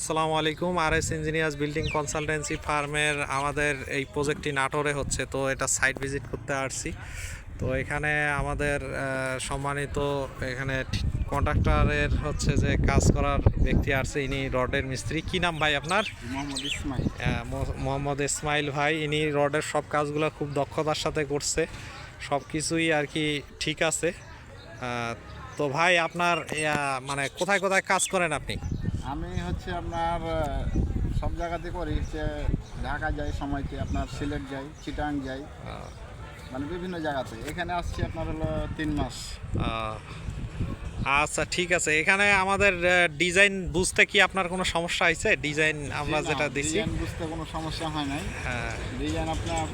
আসসালামু আলাইকুম। RS engineers building consultancy ফার্মের আমাদের এই প্রজেক্টটি নাটোরে হচ্ছে, তো এটা সাইট ভিজিট করতে আসছি। তো এখানে আমাদের সম্মানিত এখানে কন্ট্রাক্টরের হচ্ছে যে কাজ করার ব্যক্তি আসছে, ইনি রডের মিস্ত্রি। কি নাম ভাই আপনার? মোহাম্মদ ইসমাইল। মোহাম্মদ ইসমাইল ভাই। ইনি রডের সব কাজগুলো খুব দক্ষতার সাথে করছে, সব কিছুই আর কি ঠিক আছে। তো ভাই আপনার মানে কোথায় কোথায় কাজ করেন আপনি? আমি হচ্ছে আপনার সব জায়গাতে করি, যে ঢাকা যাই সময়তে, আপনার সিলেট যাই, চিটাং যাই, মানে বিভিন্ন জায়গাতে। এখানে আসছি আপনার হলো 3 মাস। আচ্ছা ঠিক আছে। এখানে আমাদের ডিজাইন বুঝতে কি আপনার কোনো সমস্যা হয়েছে? ডিজাইন আমরা যেটা দিছি ডিজাইন বুঝতে কোনো সমস্যা হয় নাই। হ্যাঁ, ডিজাইন আপনার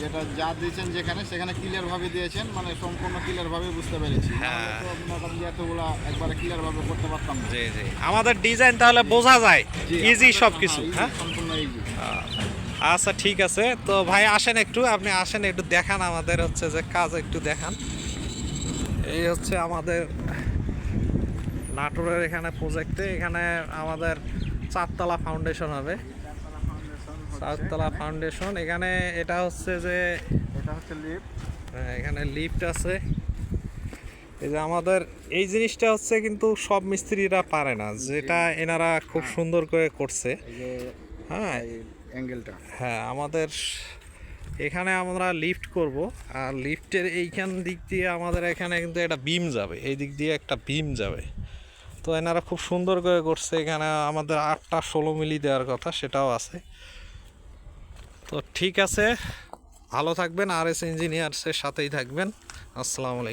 যেটা যা দিয়েছেন যেখানে সেখানে ক্লিয়ারভাবে দিয়েছেন, মানে সম্পূর্ণ ক্লিয়ারভাবে বুঝতে পেরেছি। হ্যাঁ। তো আপনার এতগুলো একবারে ক্লিয়ারভাবে করতে পারতাম না। জি জি, আমাদের ডিজাইন তাহলে বোঝা যায়, ইজি সব কিছু। easy, হ্যাঁ, সম্পূর্ণ ইজি। আচ্ছা ঠিক আছে। তো ভাই আসেন একটু, আপনি আসেন একটু দেখান আমাদের হচ্ছে যে কাজ একটু দেখান। এই হচ্ছে আমাদের নাটোরের এখানে প্রজেক্টে, এখানে আমাদের 4তলা ফাউন্ডেশন হবে। 4তলা ফাউন্ডেশন এখানে। এটা হচ্ছে যে এটা হচ্ছে লিফট। এখানে লিফট আছে। এই যে আমাদের এই জিনিসটা হচ্ছে কিন্তু সব মিস্ত্রিরা পারে না, যেটা এনারা খুব সুন্দর করে করছে। এই যে হ্যাঁ অ্যাঙ্গেলটা। হ্যাঁ, আমাদের এখানে আমরা লিফট করব, আর লিফটের এইখান দিক দিয়ে আমাদের এখানে কিন্তু একটা বিম যাবে, এই দিক দিয়ে একটা বিম যাবে। তো এনারা খুব সুন্দর করে করছে। এখানে আমাদের 8টা 16 মিলি দেওয়ার কথা, সেটাও আছে। তো ঠিক আছে, ভালো থাকবেন, আরএস ইঞ্জিনিয়ার্সের সাথেই থাকবেন। আসসালামু আলাইকুম।